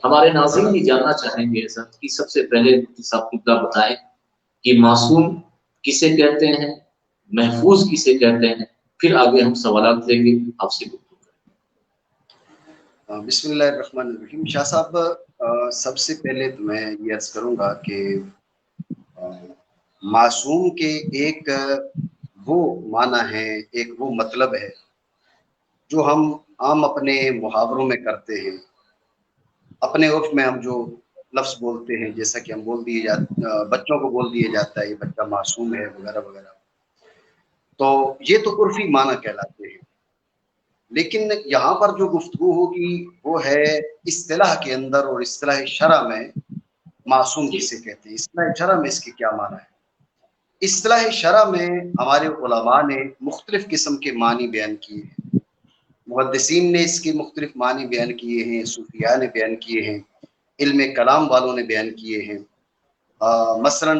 ہمارے ناظرین یہ جاننا چاہیں گے سر کہ سب سے پہلے مفتی صاحب قبلہ بتائیں کہ معصوم کسے کہتے ہیں، محفوظ کسے کہتے ہیں، پھر آگے ہم سوالات لیں گے آپ سے گفتگو کریں۔ بسم اللہ الرحمن الرحیم۔ شاہ صاحب، سب سے پہلے تو میں یہ عرض کروں گا کہ معصوم کے ایک وہ معنی ہے، ایک وہ مطلب ہے جو ہم عام اپنے محاوروں میں کرتے ہیں، اپنے عرف میں ہم جو لفظ بولتے ہیں، جیسا کہ ہم بچوں کو بول دیا جاتا ہے یہ بچہ معصوم ہے وغیرہ وغیرہ، تو یہ تو عرفی معنی کہلاتے ہیں۔ لیکن یہاں پر جو گفتگو ہوگی وہ ہے اصطلاح کے اندر، اور اصطلاح شرع میں معصوم جی کسے کہتے ہیں، اصطلاح شرع میں اس کی کیا معنی ہے۔ اصطلاح شرع میں ہمارے علماء نے مختلف قسم کے معنی بیان کیے ہیں، محدثین نے اس کے مختلف معنی بیان کیے ہیں، صوفیاء نے بیان کیے ہیں، علم کلام والوں نے بیان کیے ہیں۔ مثلا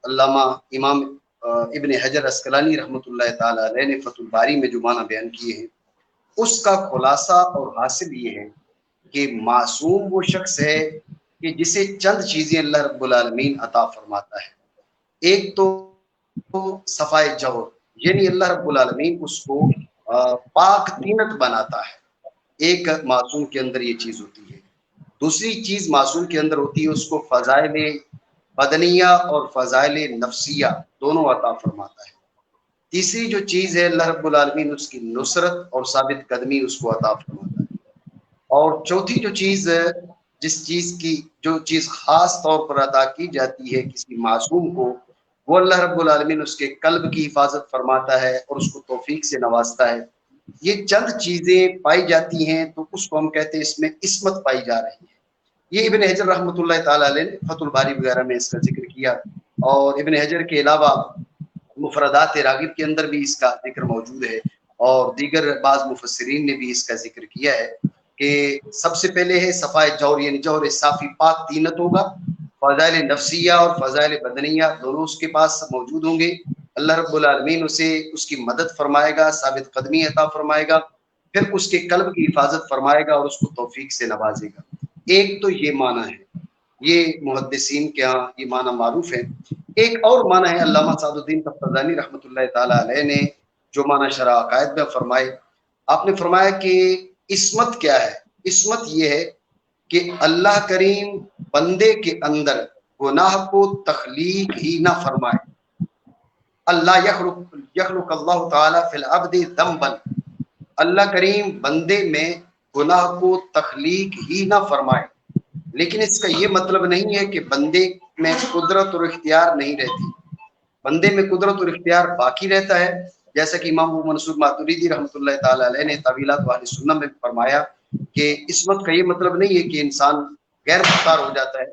علامہ امام ابن حجر عسقلانی رحمۃ اللہ تعالی علیہ نے فتح الباری میں جو معنی بیان کیے ہیں، اس کا خلاصہ اور حاصل یہ ہے کہ معصوم وہ شخص ہے کہ جسے چند چیزیں اللہ رب العالمین عطا فرماتا ہے۔ ایک تو صفائے جوہر، یعنی اللہ رب العالمین اس کو پاک طینت بناتا ہے، ایک معصوم کے اندر یہ چیز ہوتی ہے۔ دوسری چیز معصوم کے اندر ہوتی ہے، اس کو فضائل بدنیہ اور فضائل نفسیہ دونوں عطا فرماتا ہے۔ تیسری جو چیز ہے، اللہ رب العالمین اس کی نصرت اور ثابت قدمی اس کو عطا فرماتا ہے۔ اور چوتھی جو چیز، جو چیز خاص طور پر عطا کی جاتی ہے کسی معصوم کو، وہ اللہ رب العالمین اس کے قلب کی حفاظت فرماتا ہے اور اس کو توفیق سے نوازتا ہے۔ یہ چند چیزیں پائی جاتی ہیں تو اس کو ہم کہتے ہیں اس میں عصمت پائی جا رہی ہے۔ یہ ابن حجر رحمۃ اللہ تعالی علیہ نے فتح الباری وغیرہ میں اس کا ذکر کیا، اور ابن حجر کے علاوہ مفردات راغب کے اندر بھی اس کا ذکر موجود ہے، اور دیگر بعض مفسرین نے بھی اس کا ذکر کیا ہے کہ سب سے پہلے ہے صفائے جوہر، یعنی جوہر صافی پاک طینت ہوگا، فضائل نفسیہ اور فضائل بدنیہ دونوں اس کے پاس موجود ہوں گے۔ اللہ رب العالمین اسے اس کی مدد فرمائے گا، ثابت قدمی عطا فرمائے گا، پھر اس کے قلب کی حفاظت فرمائے گا اور اس کو توفیق سے نوازے گا۔ ایک تو یہ معنی ہے، یہ محدثین کے ہاں یہ معنی معروف ہے۔ ایک اور معنی ہے علامہ سعد الدین تفتزانی رحمۃ اللہ تعالی علیہ نے جو معنی شرح عقائد میں فرمائے، آپ نے فرمایا کہ عصمت کیا ہے؟ عصمت یہ ہے کہ اللہ کریم بندے کے اندر گناہ کو تخلیق ہی نہ فرمائے۔ اللہ یخلق اللہ تعالی فی العبد ذنبا، اللہ کریم بندے میں گناہ کو تخلیق ہی نہ فرمائے۔ لیکن اس کا یہ مطلب نہیں ہے کہ بندے میں قدرت اور اختیار نہیں رہتی، بندے میں قدرت اور اختیار باقی رہتا ہے، جیسا کہ امام ابو منصور ماتریدی رحمۃ اللہ تعالی علیہ نے تعویلات اہل سنت میں فرمایا کہ عصمت کا یہ مطلب نہیں ہے کہ انسان غیر مختار ہو جاتا ہے،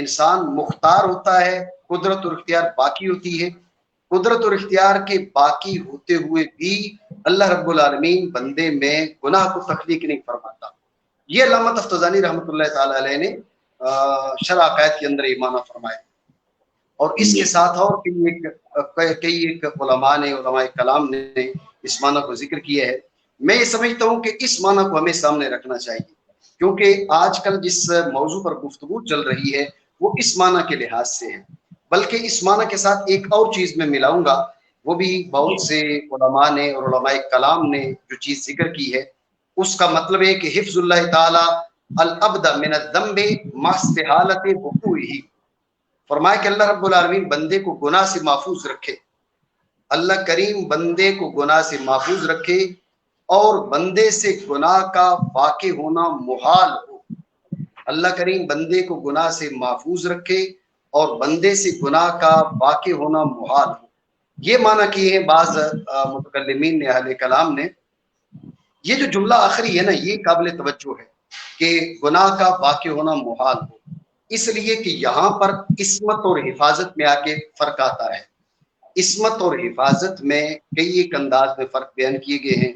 انسان مختار ہوتا ہے، قدرت اور اختیار باقی ہوتی ہے۔ قدرت اور اختیار کے باقی ہوتے ہوئے بھی اللہ رب العالمین بندے میں گناہ کو تخلیق نہیں فرماتا۔ یہ علامہ تفتزانی رحمۃ اللہ تعالی علیہ نے شرح عقائد کے اندر یہ معنی فرمایا، اور اس کے ساتھ اور کئی ایک علماء کلام نے اس معنی کو ذکر کیا ہے۔ میں یہ سمجھتا ہوں کہ اس معنی کو ہمیں سامنے رکھنا چاہیے، کیونکہ آج کل جس موضوع پر گفتگو چل رہی ہے وہ اس معنی کے لحاظ سے ہے، بلکہ اس معنی کے ساتھ ایک اور چیز میں ملاؤں گا، وہ بھی بہت سے علماء نے اور علماء کلام نے جو چیز ذکر کی ہے، اس کا مطلب ہے کہ حفظ اللہ تعالی العبد من الذنب مع استحالۃ وقوعہ۔ فرمایا کہ اللہ رب العالمین بندے کو گناہ سے محفوظ رکھے، اللہ کریم بندے کو گناہ سے محفوظ رکھے اور بندے سے گناہ کا واقع ہونا محال ہو۔ اللہ کریم بندے کو گناہ سے محفوظ رکھے اور بندے سے گناہ کا واقع ہونا محال ہو۔ یہ معنی کیے ہیں بعض متکلمین نے، اہل کلام نے۔ یہ جو جملہ آخری ہے نا، یہ قابل توجہ ہے کہ گناہ کا واقع ہونا محال ہو، اس لیے کہ یہاں پر عصمت اور حفاظت میں آ کے فرق آتا ہے۔ عصمت اور حفاظت میں کئی ایک انداز میں فرق بیان کیے گئے ہیں۔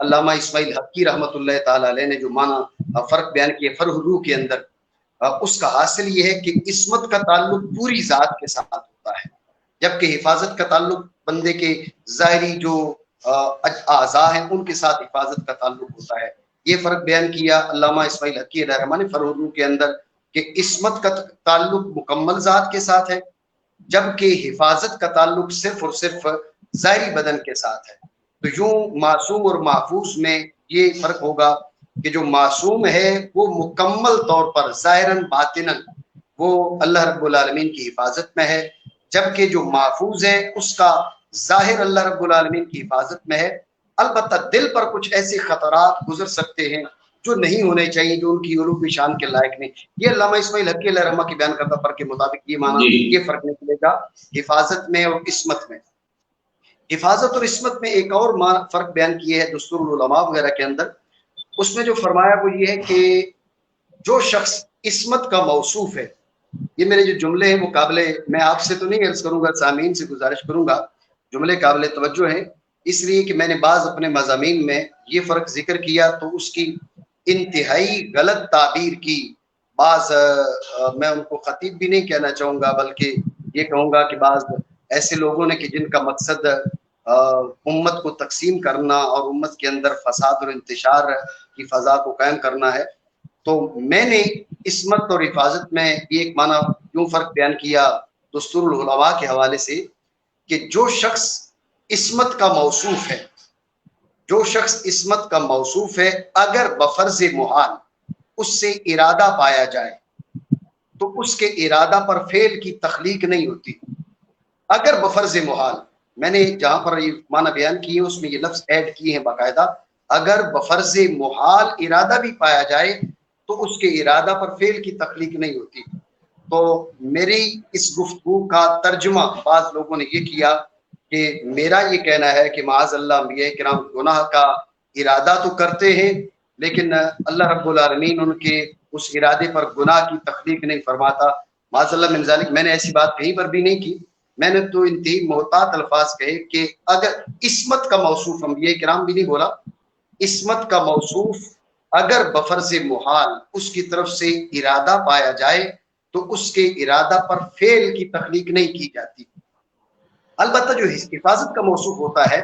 علامہ اسماعیل حقی رحمۃ اللہ تعالی علیہ نے جو معنی فرق بیان کیے فرح الروح کے اندر، اس کا حاصل یہ ہے کہ عصمت کا تعلق پوری ذات کے ساتھ ہوتا ہے، جبکہ حفاظت کا تعلق بندے کے ظاہری جو اعضاء ہیں ان کے ساتھ حفاظت کا تعلق ہوتا ہے۔ یہ فرق بیان کیا علامہ اسماعیل حقی علیہ الرحمہ نے فرع کے اندر کہ عصمت کا تعلق مکمل ذات کے ساتھ ہے، جبکہ حفاظت کا تعلق صرف اور صرف ظاہری بدن کے ساتھ ہے۔ تو یوں معصوم اور محفوظ میں یہ فرق ہوگا کہ جو معصوم ہے وہ مکمل طور پر ظاہراً باطناً وہ اللہ رب العالمین کی حفاظت میں ہے، جبکہ جو محفوظ ہے اس کا ظاہر اللہ رب العالمین کی حفاظت میں ہے۔ البتہ دل پر کچھ ایسے خطرات گزر سکتے ہیں جو نہیں ہونے چاہیے، جو ان کی علوم شان کے لائق نہیں۔ یہ علامہ اسماعیل حقی علیہ الرحمہ کی بیان کردہ فرق کے مطابق یہ معنی یہ فرق نکلے گا حفاظت میں اور عصمت میں۔ حفاظت اور عصمت میں ایک اور فرق بیان کیے ہے دستور العلماء وغیرہ کے اندر، اس میں جو فرمایا وہ یہ ہے کہ جو شخص عصمت کا موصوف ہے، یہ میرے جو جملے ہیں وہ قابل، میں آپ سے تو نہیں عرض کروں گا، سامعین سے گزارش کروں گا، جملے قابل توجہ ہیں، اس لیے کہ میں نے بعض اپنے مضامین میں یہ فرق ذکر کیا تو اس کی انتہائی غلط تعبیر کی، بعض میں ان کو خطیب بھی نہیں کہنا چاہوں گا بلکہ یہ کہوں گا کہ بعض ایسے لوگوں نے کہ جن کا مقصد امت کو تقسیم کرنا اور امت کے اندر فساد اور انتشار کی فضا کو قائم کرنا ہے، تو میں نے عصمت اور حفاظت میں یہ ایک معنی یوں فرق بیان کیا دستور العلماء کے حوالے سے کہ جو شخص عصمت کا موصوف ہے، جو شخص عصمت کا موصوف ہے، اگر بفرض محال اس سے ارادہ پایا جائے تو اس کے ارادہ پر فعل کی تخلیق نہیں ہوتی۔ اگر بفرض محال، میں نے جہاں پر یہ معنی بیان کیے اس میں یہ لفظ ایڈ کیے ہیں باقاعدہ، اگر بفرض محال ارادہ بھی پایا جائے تو اس کے ارادہ پر فعل کی تخلیق نہیں ہوتی۔ تو میری اس گفتگو کا ترجمہ بعض لوگوں نے یہ کیا کہ میرا یہ کہنا ہے کہ معاذ اللہ انبیاء کرام گناہ کا ارادہ تو کرتے ہیں لیکن اللہ رب العالمین ان کے اس ارادے پر گناہ کی تخلیق نہیں فرماتا، معاذ اللہ من ذالک۔ میں نے ایسی بات کہیں پر بھی نہیں کی، میں نے تو انتہائی محتاط الفاظ کہے کہ اگر عصمت کا موصوف، انبیاء کرام بھی نہیں بولا، عصمت کا موصوف اگر بفرض محال اس کی طرف سے ارادہ پایا جائے تو اس کے ارادہ پر فعل کی تخلیق نہیں کی جاتی۔ البتہ جو حفاظت کا موصوف ہوتا ہے،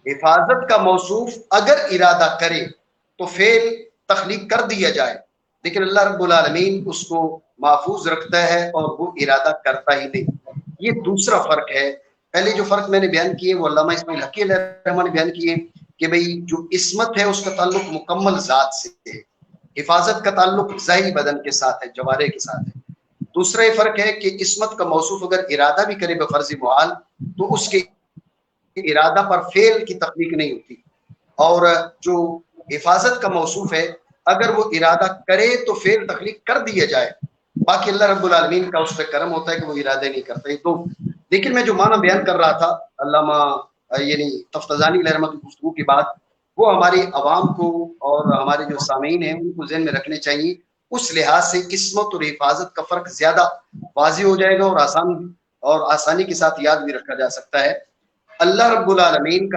حفاظت کا موصوف اگر ارادہ کرے تو فعل تخلیق کر دیا جائے، لیکن اللہ رب العالمین اس کو محفوظ رکھتا ہے اور وہ ارادہ کرتا ہی نہیں۔ یہ دوسرا فرق ہے۔ پہلے جو فرق میں نے بیان کیے وہ علامہ اسماعیل حقی علیہ الرحمہ نے بیان کیے کہ بھئی جو عصمت ہے اس کا تعلق مکمل ذات سے ہے، حفاظت کا تعلق ظاہری بدن کے ساتھ ہے، جوارح کے ساتھ ہے۔ دوسرا یہ فرق ہے کہ عصمت کا موصوف اگر ارادہ بھی کرے بفرض محال تو اس کے ارادہ پر فعل کی تخلیق نہیں ہوتی، اور جو حفاظت کا موصوف ہے اگر وہ ارادہ کرے تو فعل تخلیق کر دیا جائے، باقی اللہ رب العالمین کا اس پہ کرم ہوتا ہے کہ وہ ارادے نہیں کرتے۔ تو لیکن میں جو معنی بیان کر رہا تھا علامہ یعنی تفتزانی علیہ رحمۃ کی گفتگو کی بات، وہ ہماری عوام کو اور ہمارے جو سامعین ہیں ان کو ذہن میں رکھنے چاہیے، اس لحاظ سے عصمت اور حفاظت کا فرق زیادہ واضح ہو جائے گا اور آسانی کے ساتھ یاد بھی رکھا جا سکتا ہے۔ اللہ رب العالمین کا